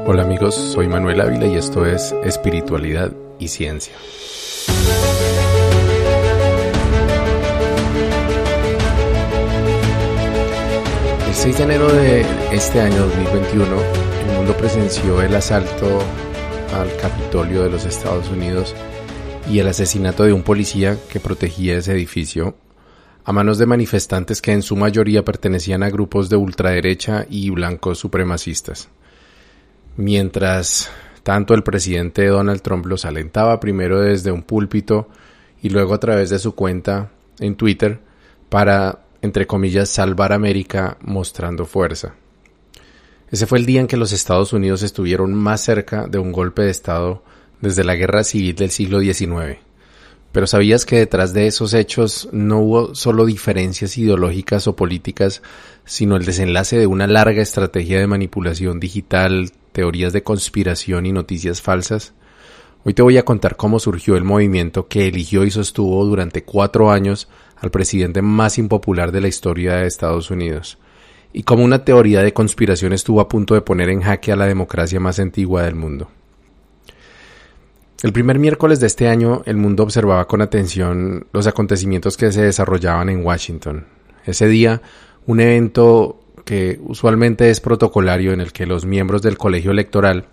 Hola amigos, soy Manuel Ávila y esto es Espiritualidad y Ciencia. El 6 de enero de este año 2021, el mundo presenció el asalto al Capitolio de los Estados Unidos y el asesinato de un policía que protegía ese edificio a manos de manifestantes que en su mayoría pertenecían a grupos de ultraderecha y blancos supremacistas. Mientras tanto, el presidente Donald Trump los alentaba primero desde un púlpito y luego a través de su cuenta en Twitter para, entre comillas, salvar América mostrando fuerza. Ese fue el día en que los Estados Unidos estuvieron más cerca de un golpe de Estado desde la Guerra Civil del siglo XIX. Pero ¿sabías que detrás de esos hechos no hubo solo diferencias ideológicas o políticas, sino el desenlace de una larga estrategia de manipulación digital, teorías de conspiración y noticias falsas? Hoy te voy a contar cómo surgió el movimiento que eligió y sostuvo durante 4 años al presidente más impopular de la historia de Estados Unidos, y cómo una teoría de conspiración estuvo a punto de poner en jaque a la democracia más antigua del mundo. El primer miércoles de este año, el mundo observaba con atención los acontecimientos que se desarrollaban en Washington. Ese día, un evento que usualmente es protocolario en el que los miembros del colegio electoral,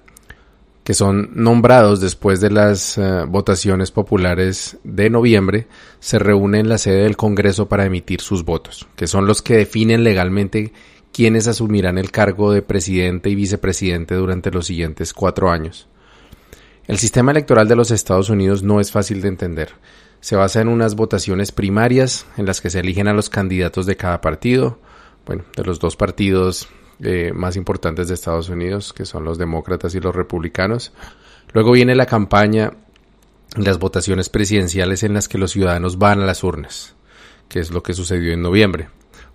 que son nombrados después de las votaciones populares de noviembre, se reúnen en la sede del Congreso para emitir sus votos, que son los que definen legalmente quiénes asumirán el cargo de presidente y vicepresidente durante los siguientes 4 años. El sistema electoral de los Estados Unidos no es fácil de entender. Se basa en unas votaciones primarias en las que se eligen a los candidatos de cada partido, de los 2 partidos más importantes de Estados Unidos, que son los demócratas y los republicanos. Luego viene la campaña, las votaciones presidenciales en las que los ciudadanos van a las urnas, que es lo que sucedió en noviembre,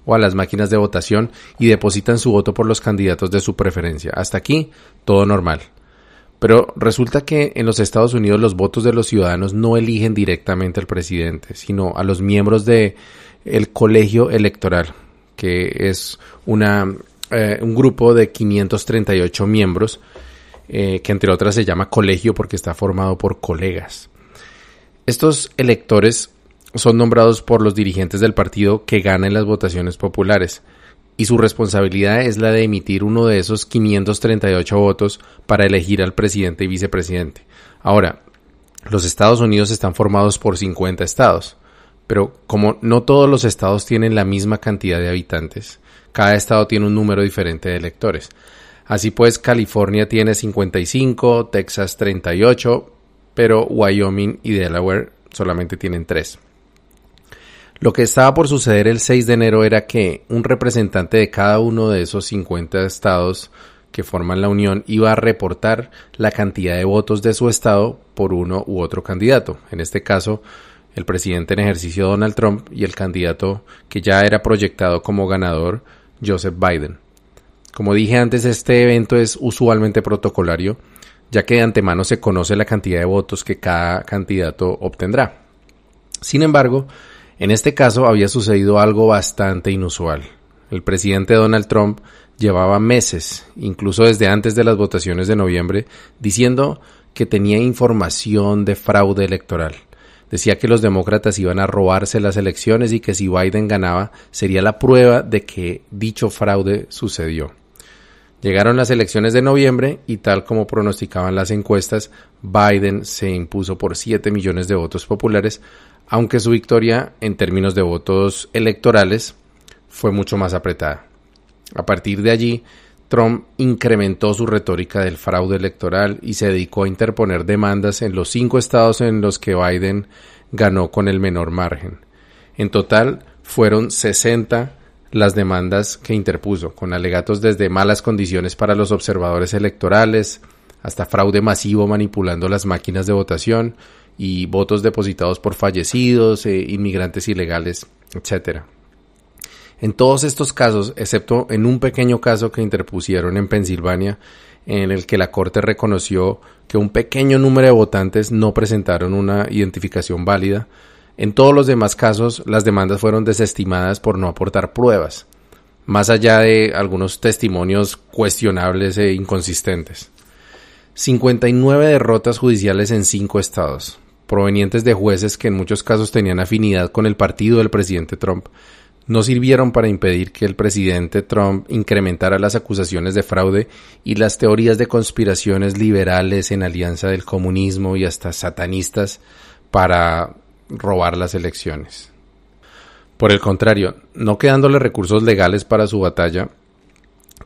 o a las máquinas de votación y depositan su voto por los candidatos de su preferencia. Hasta aquí, todo normal. Pero resulta que en los Estados Unidos los votos de los ciudadanos no eligen directamente al presidente, sino a los miembros del colegio electoral, que es un grupo de 538 miembros, que entre otras se llama colegio porque está formado por colegas. Estos electores son nombrados por los dirigentes del partido que gana en las votaciones populares, y su responsabilidad es la de emitir uno de esos 538 votos para elegir al presidente y vicepresidente. Ahora, los Estados Unidos están formados por 50 estados, pero como no todos los estados tienen la misma cantidad de habitantes, cada estado tiene un número diferente de electores. Así pues, California tiene 55, Texas 38, pero Wyoming y Delaware solamente tienen 3. Lo que estaba por suceder el 6 de enero era que un representante de cada uno de esos 50 estados que forman la Unión iba a reportar la cantidad de votos de su estado por uno u otro candidato. En este caso, el presidente en ejercicio Donald Trump y el candidato que ya era proyectado como ganador, Joseph Biden. Como dije antes, este evento es usualmente protocolario, ya que de antemano se conoce la cantidad de votos que cada candidato obtendrá. Sin embargo, en este caso había sucedido algo bastante inusual. El presidente Donald Trump llevaba meses, incluso desde antes de las votaciones de noviembre, diciendo que tenía información de fraude electoral. Decía que los demócratas iban a robarse las elecciones y que si Biden ganaba sería la prueba de que dicho fraude sucedió. Llegaron las elecciones de noviembre y tal como pronosticaban las encuestas, Biden se impuso por 7 millones de votos populares, aunque su victoria en términos de votos electorales fue mucho más apretada. A partir de allí, Trump incrementó su retórica del fraude electoral y se dedicó a interponer demandas en los 5 estados en los que Biden ganó con el menor margen. En total, fueron 60 las demandas que interpuso, con alegatos desde malas condiciones para los observadores electorales, hasta fraude masivo manipulando las máquinas de votación y votos depositados por fallecidos, inmigrantes ilegales, etc. En todos estos casos, excepto en un pequeño caso que interpusieron en Pensilvania, en el que la Corte reconoció que un pequeño número de votantes no presentaron una identificación válida, en todos los demás casos las demandas fueron desestimadas por no aportar pruebas, más allá de algunos testimonios cuestionables e inconsistentes. 59 derrotas judiciales en 5 estados, provenientes de jueces que en muchos casos tenían afinidad con el partido del presidente Trump, no sirvieron para impedir que el presidente Trump incrementara las acusaciones de fraude y las teorías de conspiraciones liberales en alianza del comunismo y hasta satanistas para robar las elecciones. Por el contrario, no quedándole recursos legales para su batalla,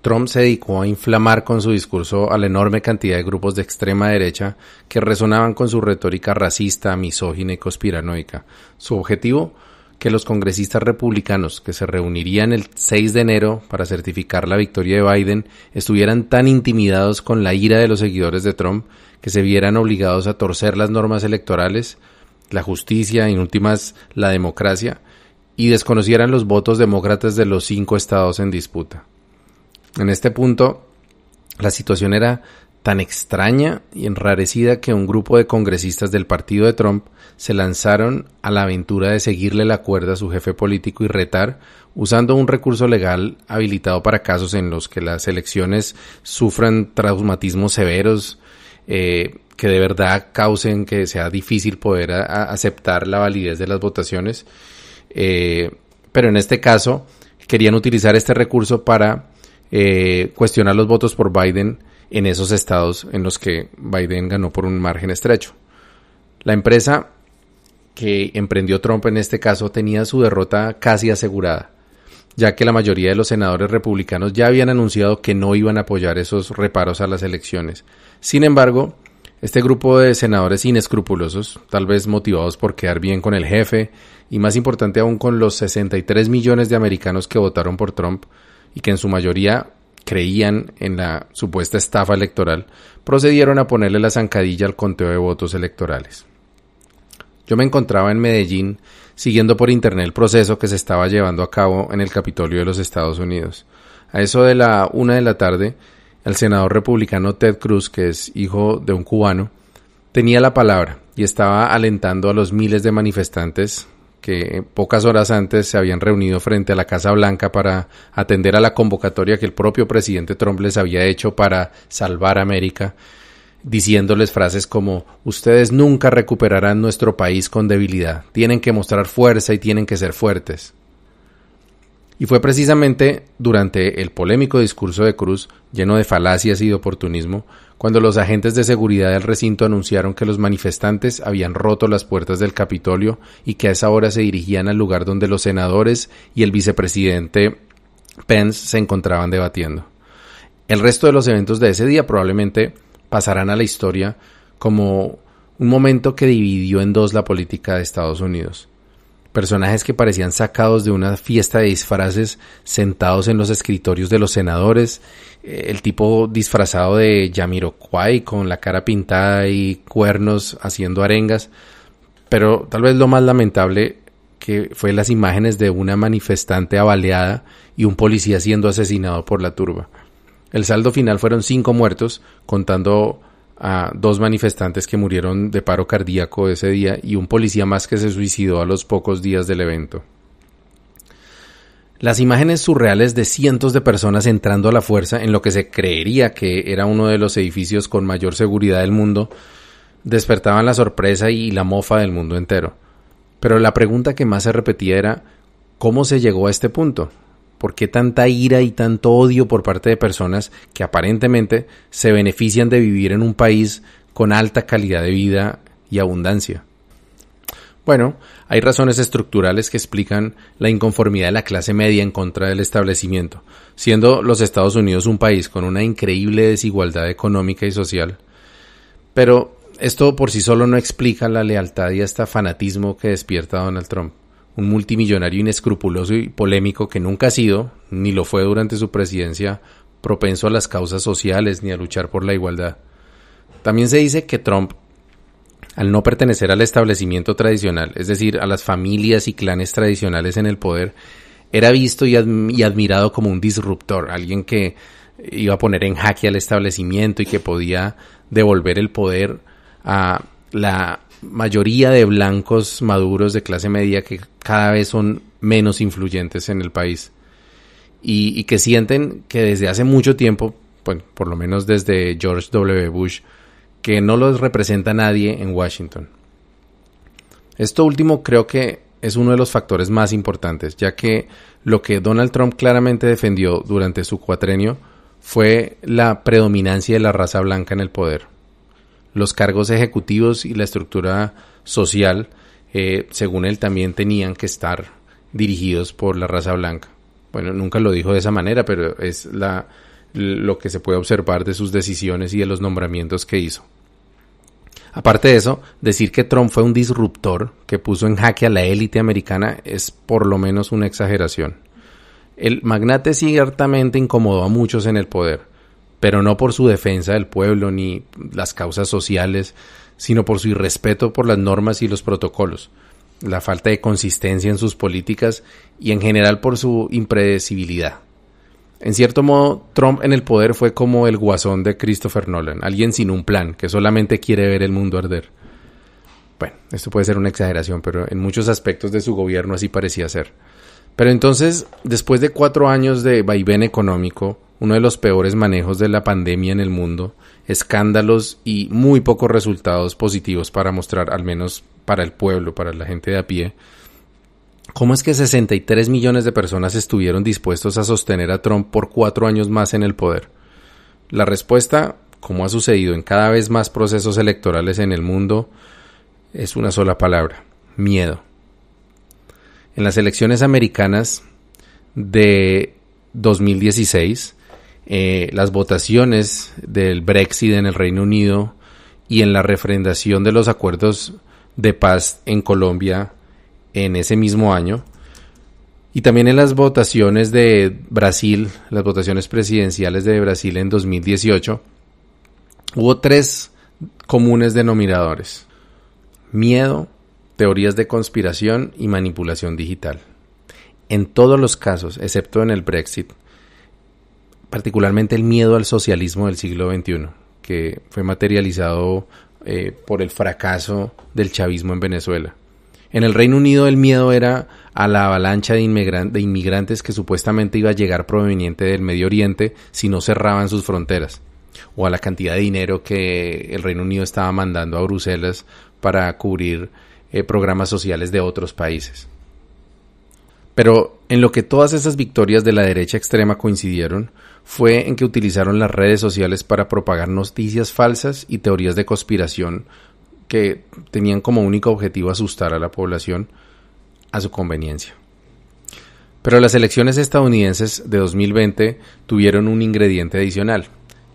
Trump se dedicó a inflamar con su discurso a la enorme cantidad de grupos de extrema derecha que resonaban con su retórica racista, misógina y conspiranoica. Su objetivo, que los congresistas republicanos que se reunirían el 6 de enero para certificar la victoria de Biden estuvieran tan intimidados con la ira de los seguidores de Trump que se vieran obligados a torcer las normas electorales, la justicia y en últimas la democracia, y desconocieran los votos demócratas de los 5 estados en disputa. En este punto, la situación era tan extraña y enrarecida que un grupo de congresistas del partido de Trump se lanzaron a la aventura de seguirle la cuerda a su jefe político y retar, usando un recurso legal habilitado para casos en los que las elecciones sufran traumatismos severos, que de verdad causen que sea difícil poder aceptar la validez de las votaciones. Pero en este caso querían utilizar este recurso para cuestionar los votos por Biden en esos estados en los que Biden ganó por un margen estrecho. La empresa que emprendió Trump en este caso tenía su derrota casi asegurada, ya que la mayoría de los senadores republicanos ya habían anunciado que no iban a apoyar esos reparos a las elecciones. Sin embargo, este grupo de senadores inescrupulosos, tal vez motivados por quedar bien con el jefe, y más importante aún con los 63 millones de americanos que votaron por Trump y que en su mayoría creían en la supuesta estafa electoral, procedieron a ponerle la zancadilla al conteo de votos electorales. Yo me encontraba en Medellín siguiendo por internet el proceso que se estaba llevando a cabo en el Capitolio de los Estados Unidos. A eso de la 1 de la tarde, el senador republicano Ted Cruz, que es hijo de un cubano, tenía la palabra y estaba alentando a los miles de manifestantes que pocas horas antes se habían reunido frente a la Casa Blanca para atender a la convocatoria que el propio presidente Trump les había hecho para salvar a América, diciéndoles frases como: ustedes nunca recuperarán nuestro país con debilidad, tienen que mostrar fuerza y tienen que ser fuertes. Y fue precisamente durante el polémico discurso de Cruz, lleno de falacias y de oportunismo, cuando los agentes de seguridad del recinto anunciaron que los manifestantes habían roto las puertas del Capitolio y que a esa hora se dirigían al lugar donde los senadores y el vicepresidente Pence se encontraban debatiendo. El resto de los eventos de ese día probablemente pasarán a la historia como un momento que dividió en dos la política de Estados Unidos. Personajes que parecían sacados de una fiesta de disfraces sentados en los escritorios de los senadores, el tipo disfrazado de Jamiroquai con la cara pintada y cuernos haciendo arengas, pero tal vez lo más lamentable que fue las imágenes de una manifestante abaleada y un policía siendo asesinado por la turba. El saldo final fueron 5 muertos, contando a 2 manifestantes que murieron de paro cardíaco ese día y un policía más que se suicidó a los pocos días del evento. Las imágenes surreales de cientos de personas entrando a la fuerza en lo que se creería que era uno de los edificios con mayor seguridad del mundo despertaban la sorpresa y la mofa del mundo entero. Pero la pregunta que más se repetía era: ¿cómo se llegó a este punto? ¿Por qué tanta ira y tanto odio por parte de personas que aparentemente se benefician de vivir en un país con alta calidad de vida y abundancia? Bueno, hay razones estructurales que explican la inconformidad de la clase media en contra del establecimiento, siendo los Estados Unidos un país con una increíble desigualdad económica y social. Pero esto por sí solo no explica la lealtad y hasta fanatismo que despierta Donald Trump. Un multimillonario inescrupuloso y polémico que nunca ha sido, ni lo fue durante su presidencia, propenso a las causas sociales ni a luchar por la igualdad. También se dice que Trump, al no pertenecer al establecimiento tradicional, es decir, a las familias y clanes tradicionales en el poder, era visto y admirado como un disruptor, alguien que iba a poner en jaque al establecimiento y que podía devolver el poder a la mayoría de blancos maduros de clase media que cada vez son menos influyentes en el país y que sienten que desde hace mucho tiempo, bueno, por lo menos desde George W. Bush, que no los representa nadie en Washington. Esto último creo que es uno de los factores más importantes, ya que lo que Donald Trump claramente defendió durante su cuatrenio fue la predominancia de la raza blanca en el poder. Los cargos ejecutivos y la estructura social, según él, también tenían que estar dirigidos por la raza blanca. Bueno, nunca lo dijo de esa manera, pero es lo que se puede observar de sus decisiones y de los nombramientos que hizo. Aparte de eso, decir que Trump fue un disruptor que puso en jaque a la élite americana es por lo menos una exageración. El magnate ciertamente incomodó a muchos en el poder, pero no por su defensa del pueblo ni las causas sociales, sino por su irrespeto por las normas y los protocolos, la falta de consistencia en sus políticas y en general por su impredecibilidad. En cierto modo, Trump en el poder fue como el guasón de Christopher Nolan, alguien sin un plan, que solamente quiere ver el mundo arder. Bueno, esto puede ser una exageración, pero en muchos aspectos de su gobierno así parecía ser. Pero entonces, después de 4 años de vaivén económico, uno de los peores manejos de la pandemia en el mundo, escándalos y muy pocos resultados positivos para mostrar, al menos para el pueblo, para la gente de a pie, ¿cómo es que 63 millones de personas estuvieron dispuestos a sostener a Trump por 4 años más en el poder? La respuesta, como ha sucedido en cada vez más procesos electorales en el mundo, es una sola palabra: miedo. En las elecciones americanas de 2016, las votaciones del Brexit en el Reino Unido y en la refrendación de los acuerdos de paz en Colombia en ese mismo año, y también en las votaciones de Brasil, las votaciones presidenciales de Brasil en 2018, hubo 3 comunes denominadores: miedo, teorías de conspiración y manipulación digital. En todos los casos, excepto en el Brexit, particularmente el miedo al socialismo del siglo XXI, que fue materializado por el fracaso del chavismo en Venezuela. En el Reino Unido el miedo era a la avalancha de inmigrantes que supuestamente iba a llegar proveniente del Medio Oriente si no cerraban sus fronteras, o a la cantidad de dinero que el Reino Unido estaba mandando a Bruselas para cubrir programas sociales de otros países. Pero en lo que todas esas victorias de la derecha extrema coincidieron fue en que utilizaron las redes sociales para propagar noticias falsas y teorías de conspiración que tenían como único objetivo asustar a la población a su conveniencia. Pero las elecciones estadounidenses de 2020 tuvieron un ingrediente adicional,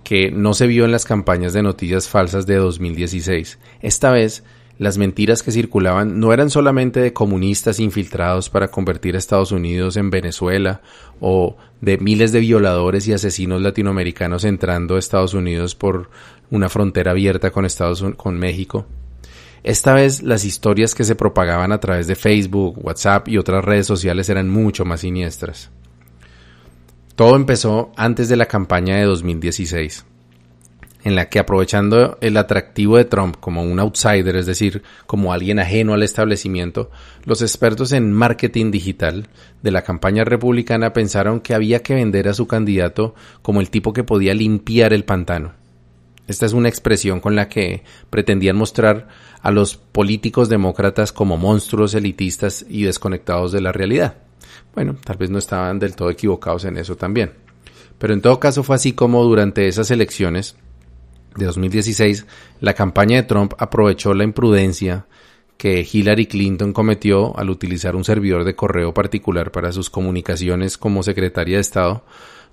que no se vio en las campañas de noticias falsas de 2016. Esta vez, las mentiras que circulaban no eran solamente de comunistas infiltrados para convertir a Estados Unidos en Venezuela, o de miles de violadores y asesinos latinoamericanos entrando a Estados Unidos por una frontera abierta con México. Esta vez las historias que se propagaban a través de Facebook, WhatsApp y otras redes sociales eran mucho más siniestras. Todo empezó antes de la campaña de 2016, en la que, aprovechando el atractivo de Trump como un outsider, es decir, como alguien ajeno al establecimiento, los expertos en marketing digital de la campaña republicana pensaron que había que vender a su candidato como el tipo que podía limpiar el pantano. Esta es una expresión con la que pretendían mostrar a los políticos demócratas como monstruos elitistas y desconectados de la realidad. Bueno, tal vez no estaban del todo equivocados en eso también. Pero en todo caso fue así como durante esas elecciones de 2016, la campaña de Trump aprovechó la imprudencia que Hillary Clinton cometió al utilizar un servidor de correo particular para sus comunicaciones como secretaria de Estado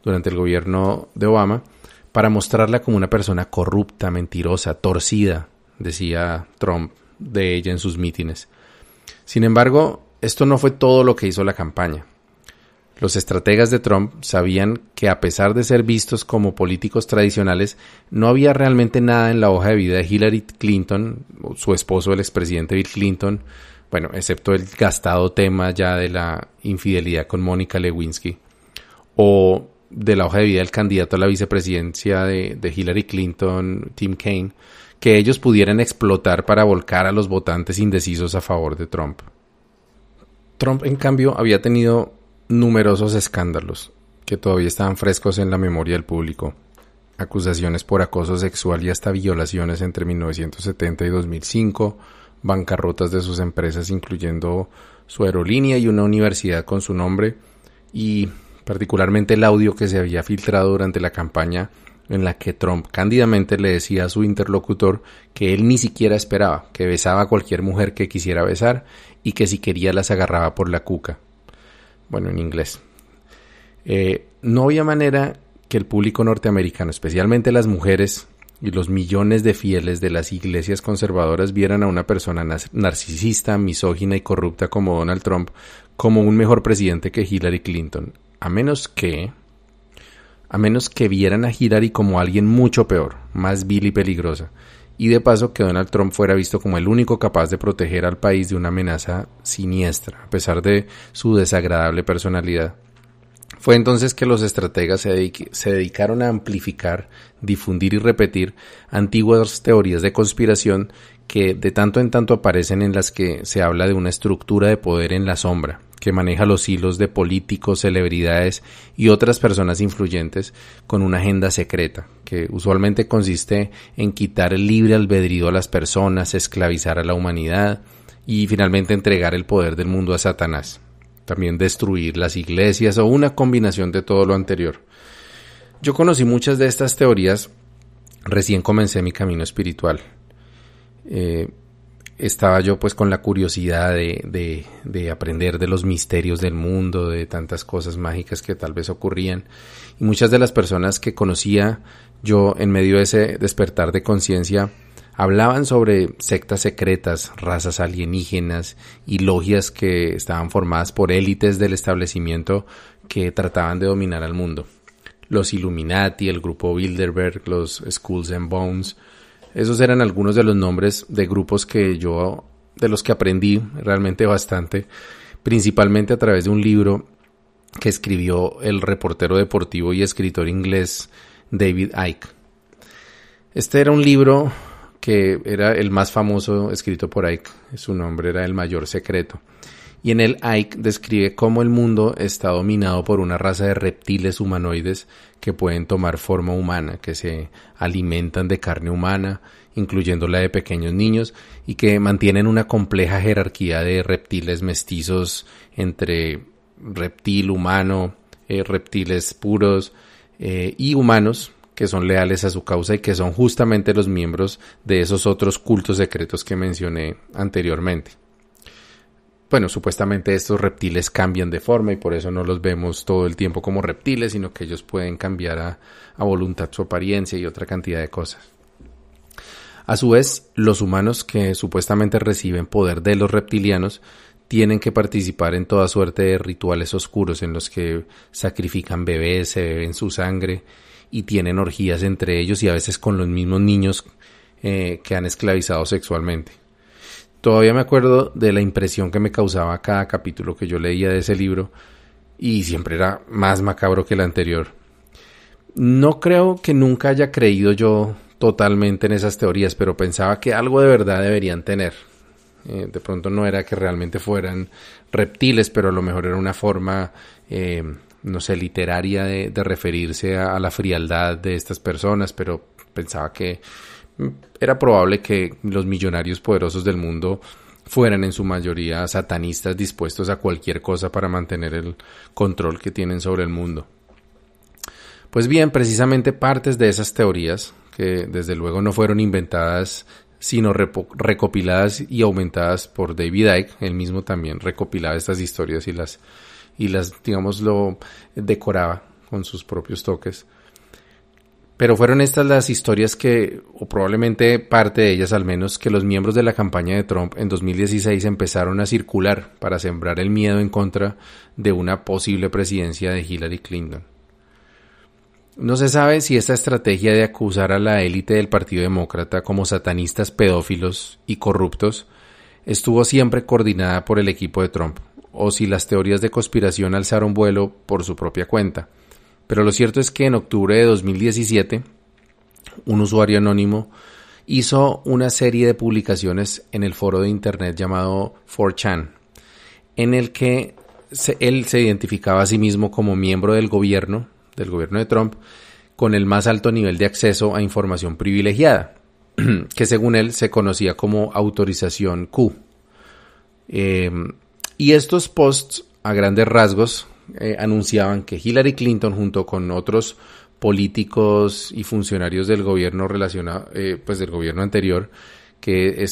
durante el gobierno de Obama, para mostrarla como una persona corrupta, mentirosa, torcida, decía Trump de ella en sus mítines. Sin embargo, esto no fue todo lo que hizo la campaña. Los estrategas de Trump sabían que, a pesar de ser vistos como políticos tradicionales, no había realmente nada en la hoja de vida de Hillary Clinton, su esposo, el expresidente Bill Clinton, bueno, excepto el gastado tema ya de la infidelidad con Mónica Lewinsky, o de la hoja de vida del candidato a la vicepresidencia de Hillary Clinton, Tim Kaine, que ellos pudieran explotar para volcar a los votantes indecisos a favor de Trump. Trump, en cambio, había tenido numerosos escándalos que todavía estaban frescos en la memoria del público. acusaciones por acoso sexual y hasta violaciones entre 1970 y 2005, bancarrotas de sus empresas incluyendo su aerolínea y una universidad con su nombre, y particularmente el audio que se había filtrado durante la campaña en la que Trump cándidamente le decía a su interlocutor que él ni siquiera esperaba, que besaba a cualquier mujer que quisiera besar y que si quería las agarraba por la cuca. Bueno, en inglés. No había manera que el público norteamericano, especialmente las mujeres y los millones de fieles de las iglesias conservadoras, vieran a una persona narcisista, misógina y corrupta como Donald Trump como un mejor presidente que Hillary Clinton, a menos que vieran a Hillary como alguien mucho peor, más vil y peligrosa, y de paso que Donald Trump fuera visto como el único capaz de proteger al país de una amenaza siniestra, a pesar de su desagradable personalidad. Fue entonces que los estrategas se dedicaron a amplificar, difundir y repetir antiguas teorías de conspiración que de tanto en tanto aparecen, en las que se habla de una estructura de poder en la sombra, que maneja los hilos de políticos, celebridades y otras personas influyentes con una agenda secreta, que usualmente consiste en quitar el libre albedrío a las personas, esclavizar a la humanidad y finalmente entregar el poder del mundo a Satanás. También destruir las iglesias o una combinación de todo lo anterior. Yo conocí muchas de estas teorías recién comencé mi camino espiritual. Estaba yo pues con la curiosidad de aprender de los misterios del mundo, de tantas cosas mágicas que tal vez ocurrían, y muchas de las personas que conocía yo en medio de ese despertar de conciencia hablaban sobre sectas secretas, razas alienígenas y logias que estaban formadas por élites del establecimiento que trataban de dominar al mundo. Los Illuminati, el grupo Bilderberg, los Skulls and Bones. Esos eran algunos de los nombres de grupos de los que aprendí realmente bastante, principalmente a través de un libro que escribió el reportero deportivo y escritor inglés David Icke. Este era un libro que era el más famoso escrito por Icke. Su nombre era El Mayor Secreto. Y en él Icke describe cómo el mundo está dominado por una raza de reptiles humanoides que pueden tomar forma humana, que se alimentan de carne humana, incluyendo la de pequeños niños, y que mantienen una compleja jerarquía de reptiles mestizos entre reptil, humano, reptiles puros y humanos, que son leales a su causa y que son justamente los miembros de esos otros cultos secretos que mencioné anteriormente. Bueno, supuestamente estos reptiles cambian de forma y por eso no los vemos todo el tiempo como reptiles, sino que ellos pueden cambiar a voluntad su apariencia y otra cantidad de cosas. A su vez, los humanos que supuestamente reciben poder de los reptilianos tienen que participar en toda suerte de rituales oscuros en los que sacrifican bebés, se beben su sangre y tienen orgías entre ellos y a veces con los mismos niños que han esclavizado sexualmente. Todavía me acuerdo de la impresión que me causaba cada capítulo que yo leía de ese libro y siempre era más macabro que el anterior. No creo que nunca haya creído yo totalmente en esas teorías, pero pensaba que algo de verdad deberían tener. De pronto no era que realmente fueran reptiles, pero a lo mejor era una forma, no sé, literaria de referirse a la frialdad de estas personas, pero pensaba que era probable que los millonarios poderosos del mundo fueran en su mayoría satanistas dispuestos a cualquier cosa para mantener el control que tienen sobre el mundo. Pues bien, precisamente partes de esas teorías, que desde luego no fueron inventadas, sino recopiladas y aumentadas por David Icke, él mismo también recopilaba estas historias y las digamos, lo decoraba con sus propios toques. Pero fueron estas las historias o probablemente parte de ellas al menos, que los miembros de la campaña de Trump en 2016 empezaron a circular para sembrar el miedo en contra de una posible presidencia de Hillary Clinton. No se sabe si esta estrategia de acusar a la élite del Partido Demócrata como satanistas pedófilos y corruptos estuvo siempre coordinada por el equipo de Trump, o si las teorías de conspiración alzaron vuelo por su propia cuenta. Pero lo cierto es que en octubre de 2017, un usuario anónimo hizo una serie de publicaciones en el foro de internet llamado 4chan, en el que él se identificaba a sí mismo como miembro del gobierno de Trump, con el más alto nivel de acceso a información privilegiada, que según él se conocía como autorización Q. Y estos posts, a grandes rasgos, anunciaban que Hillary Clinton, junto con otros políticos y funcionarios del gobierno del gobierno anterior, que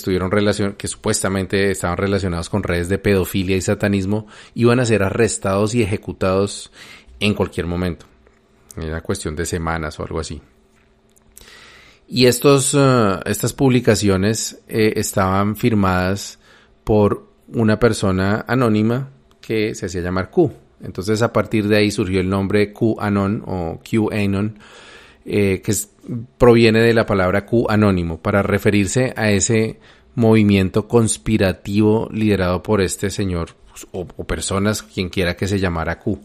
que supuestamente estaban relacionados con redes de pedofilia y satanismo, iban a ser arrestados y ejecutados en cualquier momento. Era cuestión de semanas o algo así. Y estas publicaciones estaban firmadas por una persona anónima que se hacía llamar Q. Entonces, a partir de ahí surgió el nombre QAnon o QAnon, proviene de la palabra Q anónimo, para referirse a ese movimiento conspirativo liderado por este señor o personas, quien quiera que se llamara Q.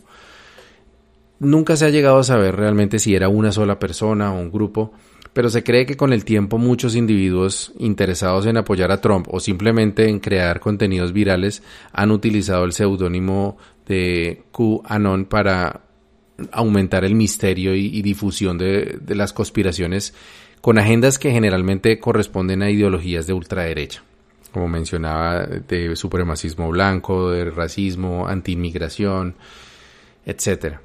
Nunca se ha llegado a saber realmente si era una sola persona o un grupo, pero se cree que con el tiempo muchos individuos interesados en apoyar a Trump o simplemente en crear contenidos virales han utilizado el seudónimo de QAnon para aumentar el misterio y difusión de las conspiraciones con agendas que generalmente corresponden a ideologías de ultraderecha, como mencionaba, de supremacismo blanco, de racismo, antiinmigración, etc.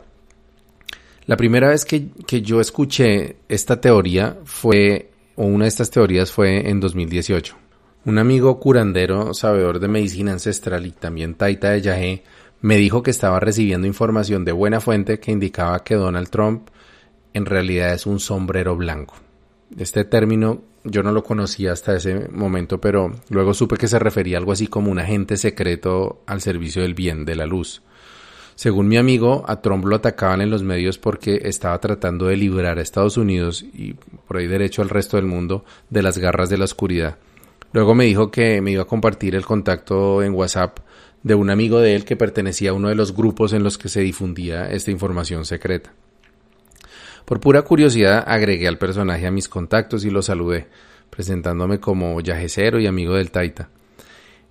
La primera vez que yo escuché esta teoría una de estas teorías fue en 2018. Un amigo curandero, sabedor de medicina ancestral y también taita de Yahé, me dijo que estaba recibiendo información de buena fuente que indicaba que Donald Trump en realidad es un sombrero blanco. Este término yo no lo conocía hasta ese momento, pero luego supe que se refería a algo así como un agente secreto al servicio del bien, de la luz. Según mi amigo, a Trump lo atacaban en los medios porque estaba tratando de librar a Estados Unidos y por ahí derecho al resto del mundo de las garras de la oscuridad. Luego me dijo que me iba a compartir el contacto en WhatsApp de un amigo de él que pertenecía a uno de los grupos en los que se difundía esta información secreta. Por pura curiosidad agregué al personaje a mis contactos y lo saludé, presentándome como yajecero y amigo del taita.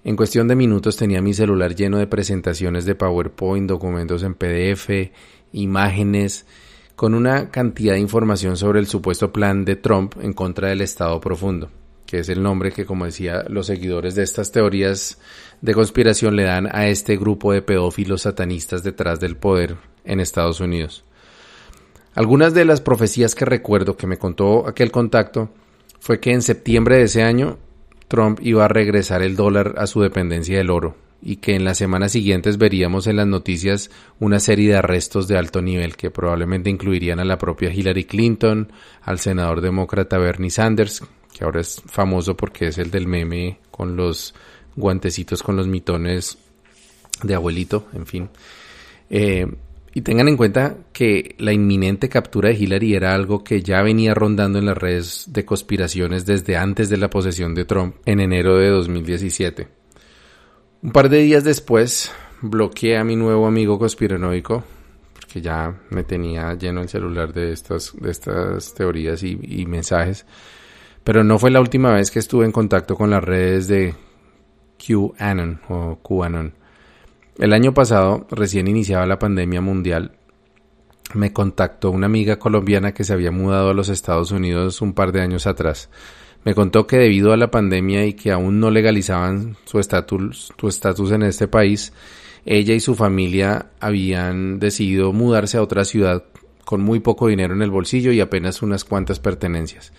En cuestión de minutos tenía mi celular lleno de presentaciones de PowerPoint, documentos en PDF, imágenes, con una cantidad de información sobre el supuesto plan de Trump en contra del Estado Profundo, que es el nombre que, como decía, los seguidores de estas teorías de conspiración le dan a este grupo de pedófilos satanistas detrás del poder en Estados Unidos. Algunas de las profecías que recuerdo que me contó aquel contacto fue que en septiembre de ese año Trump iba a regresar el dólar a su dependencia del oro y que en las semanas siguientes veríamos en las noticias una serie de arrestos de alto nivel que probablemente incluirían a la propia Hillary Clinton, al senador demócrata Bernie Sanders, que ahora es famoso porque es el del meme con los guantecitos con los mitones de abuelito, en fin. Y tengan en cuenta que la inminente captura de Hillary era algo que ya venía rondando en las redes de conspiraciones desde antes de la posesión de Trump en enero de 2017. Un par de días después bloqueé a mi nuevo amigo conspiranoico porque ya me tenía lleno el celular de estas teorías y mensajes. Pero no fue la última vez que estuve en contacto con las redes de QAnon o QAnon. El año pasado, recién iniciaba la pandemia mundial, me contactó una amiga colombiana que se había mudado a los Estados Unidos un par de años atrás. Me contó que debido a la pandemia y que aún no legalizaban su estatus en este país, ella y su familia habían decidido mudarse a otra ciudad con muy poco dinero en el bolsillo y apenas unas cuantas pertenencias.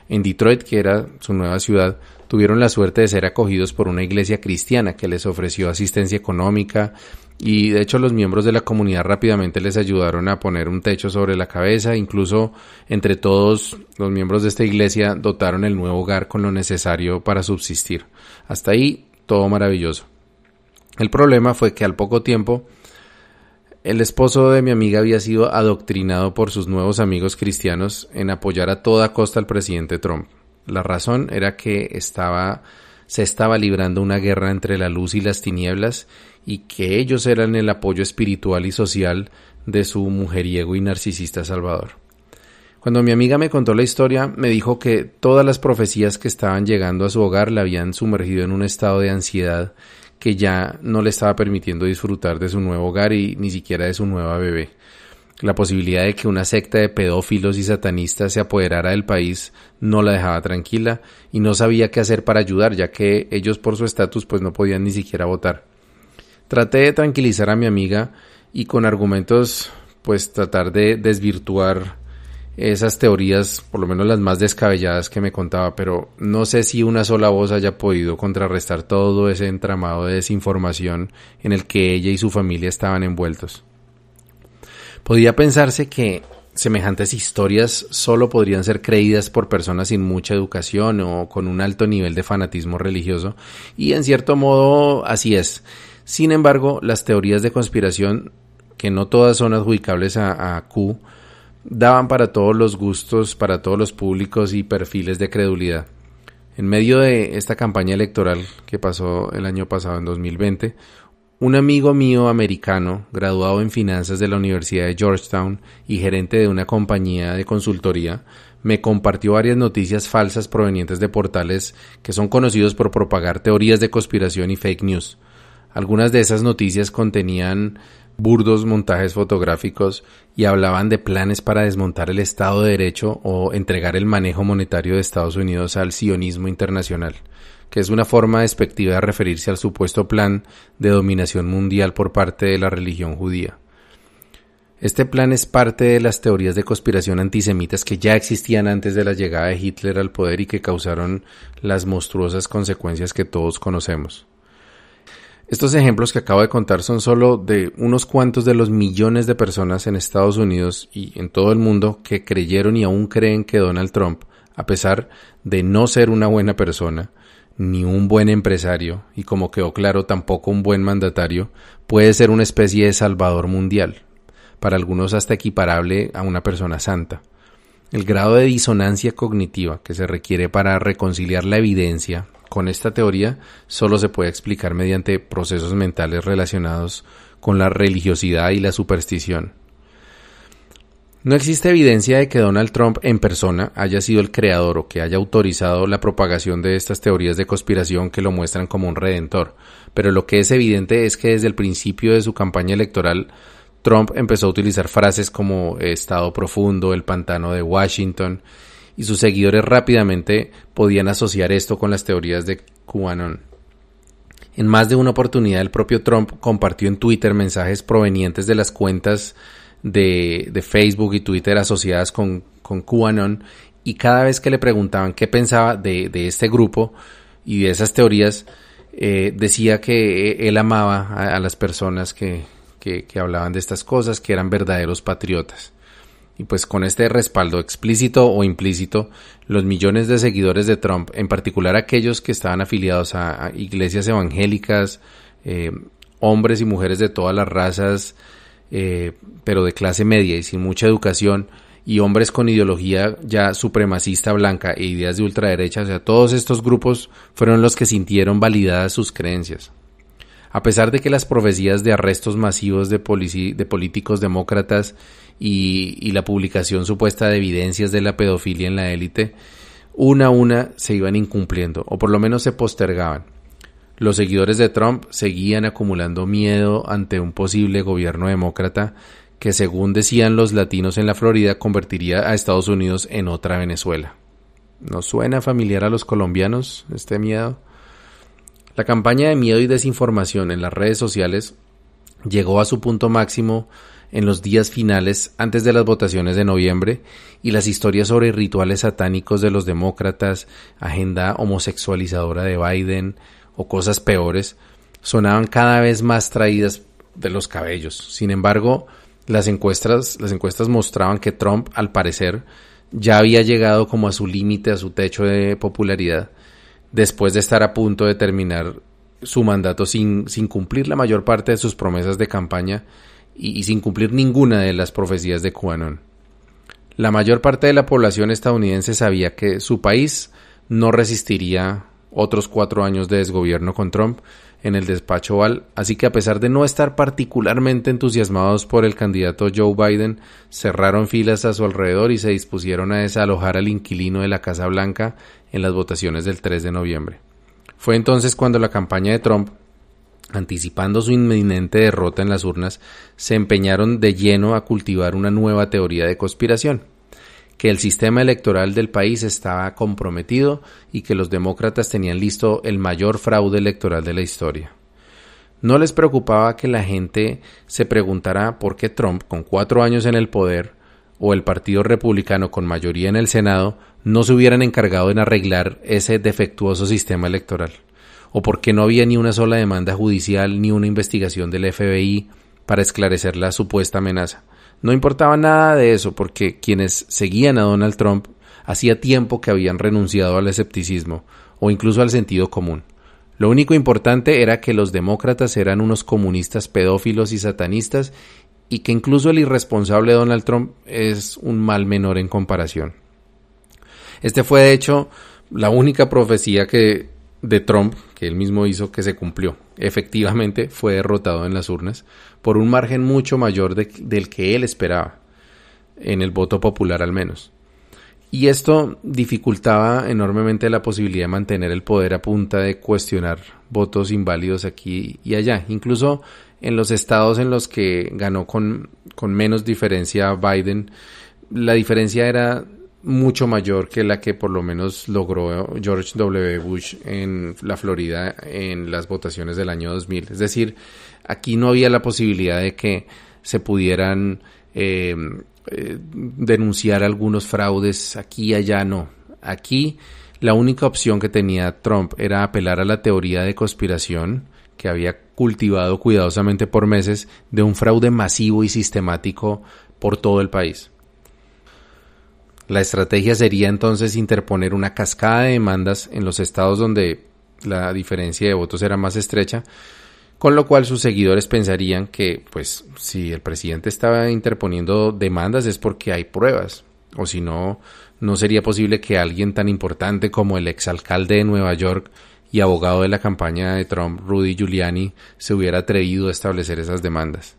En Detroit, que era su nueva ciudad, tuvieron la suerte de ser acogidos por una iglesia cristiana que les ofreció asistencia económica y de hecho los miembros de la comunidad rápidamente les ayudaron a poner un techo sobre la cabeza. Incluso entre todos los miembros de esta iglesia dotaron el nuevo hogar con lo necesario para subsistir. Hasta ahí todo maravilloso. El problema fue que al poco tiempo el esposo de mi amiga había sido adoctrinado por sus nuevos amigos cristianos en apoyar a toda costa al presidente Trump. La razón era que se estaba librando una guerra entre la luz y las tinieblas y que ellos eran el apoyo espiritual y social de su mujeriego y narcisista salvador. Cuando mi amiga me contó la historia, me dijo que todas las profecías que estaban llegando a su hogar la habían sumergido en un estado de ansiedad que ya no le estaba permitiendo disfrutar de su nuevo hogar y ni siquiera de su nueva bebé. La posibilidad de que una secta de pedófilos y satanistas se apoderara del país no la dejaba tranquila y no sabía qué hacer para ayudar, ya que ellos por su estatus pues no podían ni siquiera votar. Traté de tranquilizar a mi amiga y con argumentos pues tratar de desvirtuar esas teorías, por lo menos las más descabelladas que me contaba, pero no sé si una sola voz haya podido contrarrestar todo ese entramado de desinformación en el que ella y su familia estaban envueltos. Podía pensarse que semejantes historias solo podrían ser creídas por personas sin mucha educación o con un alto nivel de fanatismo religioso, y en cierto modo así es. Sin embargo, las teorías de conspiración, que no todas son adjudicables a Q, daban para todos los gustos, para todos los públicos y perfiles de credulidad. En medio de esta campaña electoral que pasó el año pasado, en 2020, un amigo mío americano, graduado en finanzas de la Universidad de Georgetown y gerente de una compañía de consultoría, me compartió varias noticias falsas provenientes de portales que son conocidos por propagar teorías de conspiración y fake news. Algunas de esas noticias contenían burdos montajes fotográficos y hablaban de planes para desmontar el Estado de Derecho o entregar el manejo monetario de Estados Unidos al sionismo internacional, que es una forma despectiva de referirse al supuesto plan de dominación mundial por parte de la religión judía. Este plan es parte de las teorías de conspiración antisemitas que ya existían antes de la llegada de Hitler al poder y que causaron las monstruosas consecuencias que todos conocemos. Estos ejemplos que acabo de contar son solo de unos cuantos de los millones de personas en Estados Unidos y en todo el mundo que creyeron y aún creen que Donald Trump, a pesar de no ser una buena persona, ni un buen empresario, y como quedó claro tampoco un buen mandatario, puede ser una especie de salvador mundial, para algunos hasta equiparable a una persona santa. El grado de disonancia cognitiva que se requiere para reconciliar la evidencia con esta teoría solo se puede explicar mediante procesos mentales relacionados con la religiosidad y la superstición. No existe evidencia de que Donald Trump en persona haya sido el creador o que haya autorizado la propagación de estas teorías de conspiración que lo muestran como un redentor, pero lo que es evidente es que desde el principio de su campaña electoral Trump empezó a utilizar frases como Estado profundo, el pantano de Washington, y sus seguidores rápidamente podían asociar esto con las teorías de QAnon. En más de una oportunidad el propio Trump compartió en Twitter mensajes provenientes de las cuentas de Facebook y Twitter asociadas con QAnon, y cada vez que le preguntaban qué pensaba de este grupo y de esas teorías, decía que él amaba a las personas que hablaban de estas cosas, que eran verdaderos patriotas. Y pues con este respaldo explícito o implícito, los millones de seguidores de Trump, en particular aquellos que estaban afiliados a iglesias evangélicas, hombres y mujeres de todas las razas, pero de clase media y sin mucha educación, y hombres con ideología ya supremacista blanca e ideas de ultraderecha, o sea, todos estos grupos fueron los que sintieron validadas sus creencias. A pesar de que las profecías de arrestos masivos de políticos demócratas y la publicación supuesta de evidencias de la pedofilia en la élite, una a una se iban incumpliendo, o por lo menos se postergaban. Los seguidores de Trump seguían acumulando miedo ante un posible gobierno demócrata que, según decían los latinos en la Florida, convertiría a Estados Unidos en otra Venezuela. ¿Nos suena familiar a los colombianos este miedo? La campaña de miedo y desinformación en las redes sociales llegó a su punto máximo en los días finales antes de las votaciones de noviembre, y las historias sobre rituales satánicos de los demócratas, agenda homosexualizadora de Biden o cosas peores sonaban cada vez más traídas de los cabellos. Sin embargo, las encuestas mostraban que Trump, al parecer, ya había llegado como a su límite, a su techo de popularidad, después de estar a punto de terminar su mandato sin cumplir la mayor parte de sus promesas de campaña y sin cumplir ninguna de las profecías de QAnon. La mayor parte de la población estadounidense sabía que su país no resistiría otros 4 años de desgobierno con Trump en el despacho Oval, así que a pesar de no estar particularmente entusiasmados por el candidato Joe Biden, cerraron filas a su alrededor y se dispusieron a desalojar al inquilino de la Casa Blanca en las votaciones del 3 de noviembre. Fue entonces cuando la campaña de Trump anticipando su inminente derrota en las urnas, se empeñaron de lleno a cultivar una nueva teoría de conspiración, que el sistema electoral del país estaba comprometido y que los demócratas tenían listo el mayor fraude electoral de la historia. No les preocupaba que la gente se preguntara por qué Trump, con 4 años en el poder, o el Partido Republicano con mayoría en el Senado, no se hubieran encargado en arreglar ese defectuoso sistema electoral, o por qué no había ni una sola demanda judicial ni una investigación del FBI para esclarecer la supuesta amenaza. No importaba nada de eso, porque quienes seguían a Donald Trump hacía tiempo que habían renunciado al escepticismo o incluso al sentido común. Lo único importante era que los demócratas eran unos comunistas pedófilos y satanistas y que incluso el irresponsable Donald Trump es un mal menor en comparación. Este fue de hecho la única profecía de Trump que él mismo hizo que se cumplió. Efectivamente fue derrotado en las urnas por un margen mucho mayor del que él esperaba, en el voto popular al menos. Y esto dificultaba enormemente la posibilidad de mantener el poder a punta de cuestionar votos inválidos aquí y allá. Incluso en los estados en los que ganó con menos diferencia Biden, la diferencia era mucho mayor que la que por lo menos logró George W. Bush en la Florida en las votaciones del año 2000. Es decir, aquí no había la posibilidad de que se pudieran denunciar algunos fraudes aquí y allá, no. Aquí la única opción que tenía Trump era apelar a la teoría de conspiración que había cultivado cuidadosamente por meses de un fraude masivo y sistemático por todo el país. La estrategia sería entonces interponer una cascada de demandas en los estados donde la diferencia de votos era más estrecha, con lo cual sus seguidores pensarían que, pues, si el presidente estaba interponiendo demandas es porque hay pruebas, o si no, no sería posible que alguien tan importante como el exalcalde de Nueva York y abogado de la campaña de Trump, Rudy Giuliani, se hubiera atrevido a establecer esas demandas.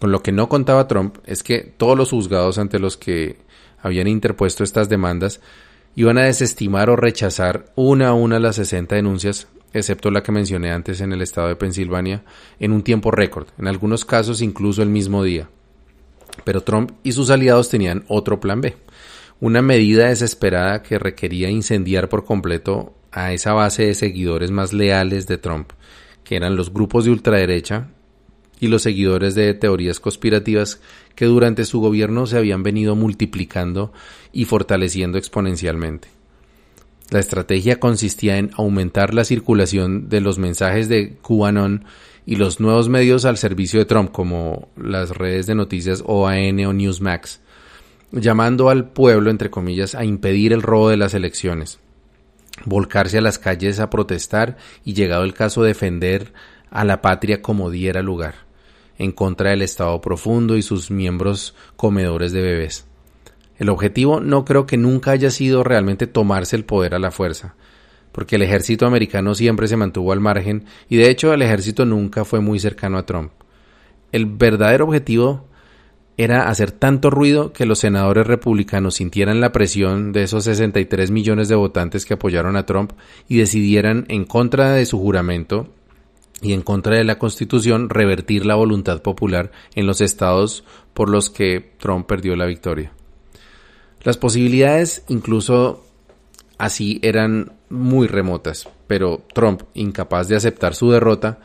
Con lo que no contaba Trump es que todos los juzgados ante los que habían interpuesto estas demandas iban a desestimar o rechazar una a una las 60 denuncias, excepto la que mencioné antes en el estado de Pensilvania, en un tiempo récord, en algunos casos incluso el mismo día. Pero Trump y sus aliados tenían otro plan B, una medida desesperada que requería incendiar por completo a esa base de seguidores más leales de Trump, que eran los grupos de ultraderecha y los seguidores de teorías conspirativas que durante su gobierno se habían venido multiplicando y fortaleciendo exponencialmente. La estrategia consistía en aumentar la circulación de los mensajes de QAnon y los nuevos medios al servicio de Trump, como las redes de noticias OAN o Newsmax, llamando al pueblo, entre comillas, a impedir el robo de las elecciones, volcarse a las calles a protestar y, llegado el caso, defender a la patria como diera lugar, en contra del Estado profundo y sus miembros comedores de bebés. El objetivo no creo que nunca haya sido realmente tomarse el poder a la fuerza, porque el ejército americano siempre se mantuvo al margen y de hecho el ejército nunca fue muy cercano a Trump. El verdadero objetivo era hacer tanto ruido que los senadores republicanos sintieran la presión de esos 63 millones de votantes que apoyaron a Trump y decidieran, en contra de su juramento y en contra de la Constitución, revertir la voluntad popular en los estados por los que Trump perdió la victoria. Las posibilidades incluso así eran muy remotas, pero Trump, incapaz de aceptar su derrota,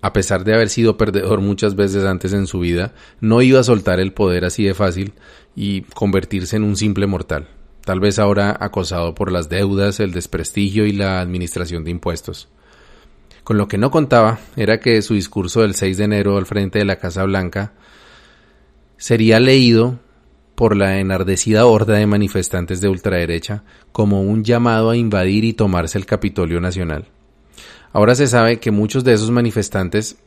a pesar de haber sido perdedor muchas veces antes en su vida, no iba a soltar el poder así de fácil y convertirse en un simple mortal, tal vez ahora acosado por las deudas, el desprestigio y la administración de impuestos. Con lo que no contaba era que su discurso del 6 de enero al frente de la Casa Blanca sería leído por la enardecida horda de manifestantes de ultraderecha como un llamado a invadir y tomarse el Capitolio Nacional. Ahora se sabe que muchos de esos manifestantes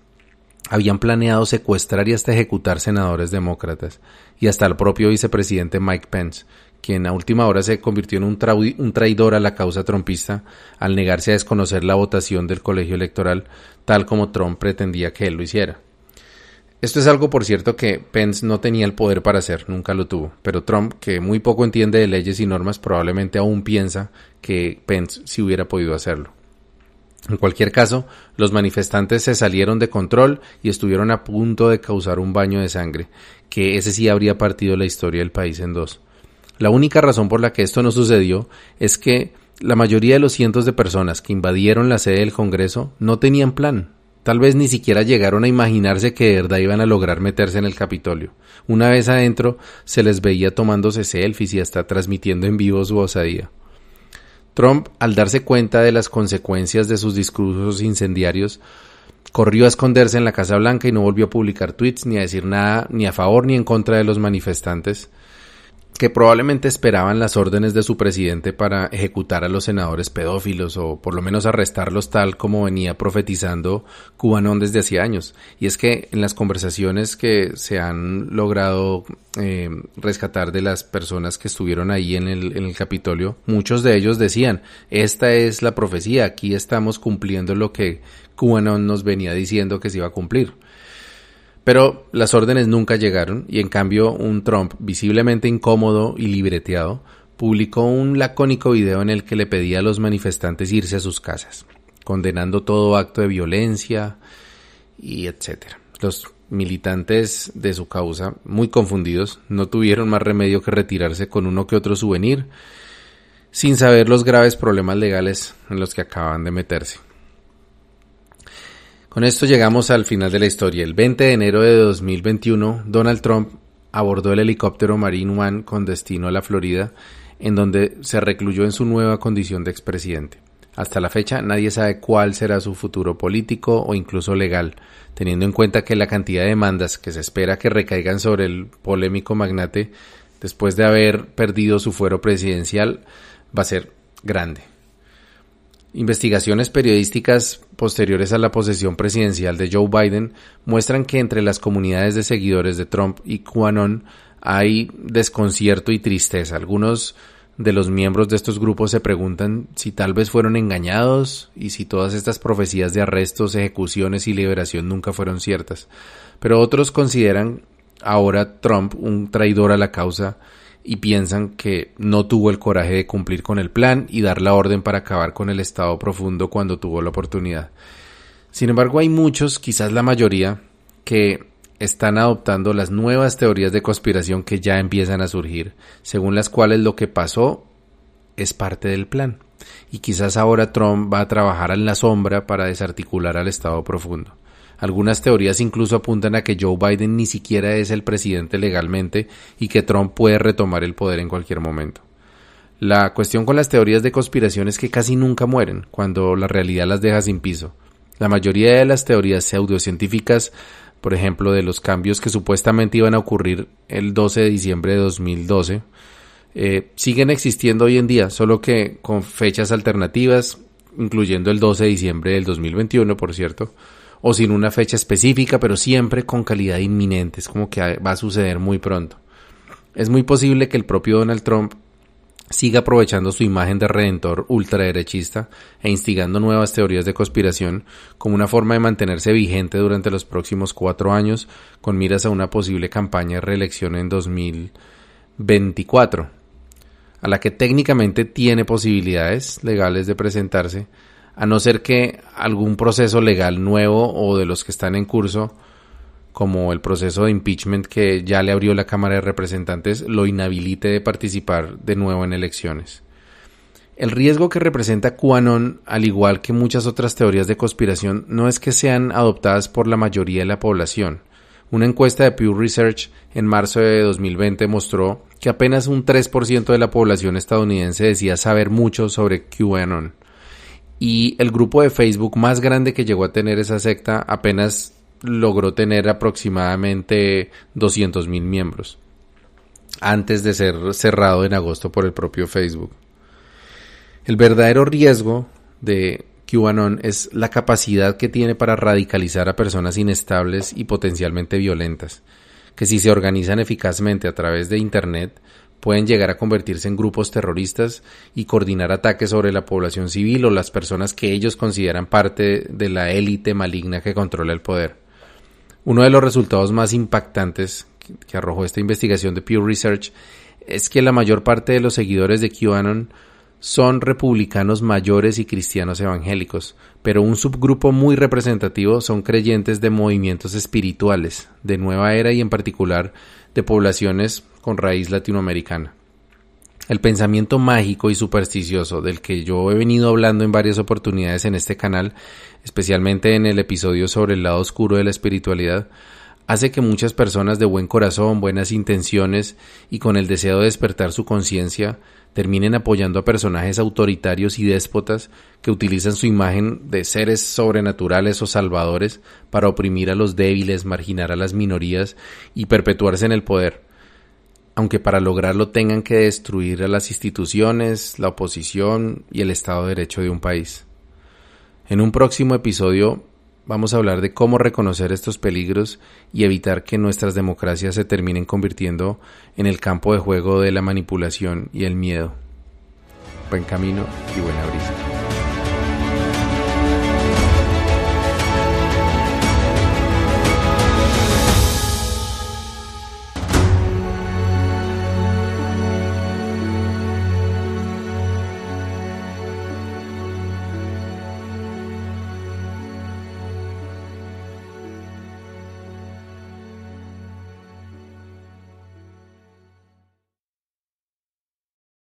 habían planeado secuestrar y hasta ejecutar senadores demócratas y hasta el propio vicepresidente Mike Pence, quien a última hora se convirtió en un traidor a la causa trumpista al negarse a desconocer la votación del colegio electoral tal como Trump pretendía que él lo hiciera. Esto es algo, por cierto, que Pence no tenía el poder para hacer, nunca lo tuvo, pero Trump, que muy poco entiende de leyes y normas, probablemente aún piensa que Pence sí hubiera podido hacerlo. En cualquier caso, los manifestantes se salieron de control y estuvieron a punto de causar un baño de sangre, que ese sí habría partido la historia del país en dos. La única razón por la que esto no sucedió es que la mayoría de los cientos de personas que invadieron la sede del Congreso no tenían plan. Tal vez ni siquiera llegaron a imaginarse que de verdad iban a lograr meterse en el Capitolio. Una vez adentro, se les veía tomándose selfies y hasta transmitiendo en vivo su osadía. Trump, al darse cuenta de las consecuencias de sus discursos incendiarios, corrió a esconderse en la Casa Blanca y no volvió a publicar tweets ni a decir nada ni a favor ni en contra de los manifestantes, que probablemente esperaban las órdenes de su presidente para ejecutar a los senadores pedófilos o por lo menos arrestarlos tal como venía profetizando QAnon desde hacía años. Y es que en las conversaciones que se han logrado rescatar de las personas que estuvieron ahí en el Capitolio, muchos de ellos decían, esta es la profecía, aquí estamos cumpliendo lo que QAnon nos venía diciendo que se iba a cumplir. Pero las órdenes nunca llegaron y en cambio un Trump visiblemente incómodo y libreteado publicó un lacónico video en el que le pedía a los manifestantes irse a sus casas, condenando todo acto de violencia y etcétera. Los militantes de su causa, muy confundidos, no tuvieron más remedio que retirarse con uno que otro souvenir, sin saber los graves problemas legales en los que acaban de meterse. Con esto llegamos al final de la historia. El 20 de enero de 2021, Donald Trump abordó el helicóptero Marine One con destino a la Florida, en donde se recluyó en su nueva condición de expresidente. Hasta la fecha, nadie sabe cuál será su futuro político o incluso legal, teniendo en cuenta que la cantidad de demandas que se espera que recaigan sobre el polémico magnate después de haber perdido su fuero presidencial va a ser grande. Investigaciones periodísticas posteriores a la posesión presidencial de Joe Biden muestran que entre las comunidades de seguidores de Trump y QAnon hay desconcierto y tristeza. Algunos de los miembros de estos grupos se preguntan si tal vez fueron engañados y si todas estas profecías de arrestos, ejecuciones y liberación nunca fueron ciertas. Pero otros consideran ahora Trump un traidor a la causa y piensan que no tuvo el coraje de cumplir con el plan y dar la orden para acabar con el Estado profundo cuando tuvo la oportunidad. Sin embargo, hay muchos, quizás la mayoría, que están adoptando las nuevas teorías de conspiración que ya empiezan a surgir, según las cuales lo que pasó es parte del plan. Y quizás ahora Trump va a trabajar en la sombra para desarticular al Estado profundo. Algunas teorías incluso apuntan a que Joe Biden ni siquiera es el presidente legalmente y que Trump puede retomar el poder en cualquier momento. La cuestión con las teorías de conspiración es que casi nunca mueren cuando la realidad las deja sin piso. La mayoría de las teorías pseudocientíficas, por ejemplo, de los cambios que supuestamente iban a ocurrir el 12 de diciembre de 2012, siguen existiendo hoy en día, solo que con fechas alternativas, incluyendo el 12 de diciembre del 2021, por cierto, o sin una fecha específica, pero siempre con calidad inminente, es como que va a suceder muy pronto. Es muy posible que el propio Donald Trump siga aprovechando su imagen de redentor ultraderechista e instigando nuevas teorías de conspiración como una forma de mantenerse vigente durante los próximos 4 años con miras a una posible campaña de reelección en 2024, a la que técnicamente tiene posibilidades legales de presentarse, a no ser que algún proceso legal nuevo o de los que están en curso, como el proceso de impeachment que ya le abrió la Cámara de Representantes, lo inhabilite de participar de nuevo en elecciones. El riesgo que representa QAnon, al igual que muchas otras teorías de conspiración, no es que sean adoptadas por la mayoría de la población. Una encuesta de Pew Research en marzo de 2020 mostró que apenas un 3% de la población estadounidense decía saber mucho sobre QAnon. Y el grupo de Facebook más grande que llegó a tener esa secta apenas logró tener aproximadamente 200,000 miembros, antes de ser cerrado en agosto por el propio Facebook. El verdadero riesgo de QAnon es la capacidad que tiene para radicalizar a personas inestables y potencialmente violentas, que si se organizan eficazmente a través de Internet, pueden llegar a convertirse en grupos terroristas y coordinar ataques sobre la población civil o las personas que ellos consideran parte de la élite maligna que controla el poder. Uno de los resultados más impactantes que arrojó esta investigación de Pew Research es que la mayor parte de los seguidores de QAnon son republicanos mayores y cristianos evangélicos, pero un subgrupo muy representativo son creyentes de movimientos espirituales, de nueva era y en particular de poblaciones con raíz latinoamericana. El pensamiento mágico y supersticioso del que yo he venido hablando en varias oportunidades en este canal, especialmente en el episodio sobre el lado oscuro de la espiritualidad, hace que muchas personas de buen corazón, buenas intenciones y con el deseo de despertar su conciencia terminen apoyando a personajes autoritarios y déspotas que utilizan su imagen de seres sobrenaturales o salvadores para oprimir a los débiles, marginar a las minorías y perpetuarse en el poder, aunque para lograrlo tengan que destruir a las instituciones, la oposición y el Estado de Derecho de un país. En un próximo episodio vamos a hablar de cómo reconocer estos peligros y evitar que nuestras democracias se terminen convirtiendo en el campo de juego de la manipulación y el miedo. Buen camino y buena brisa.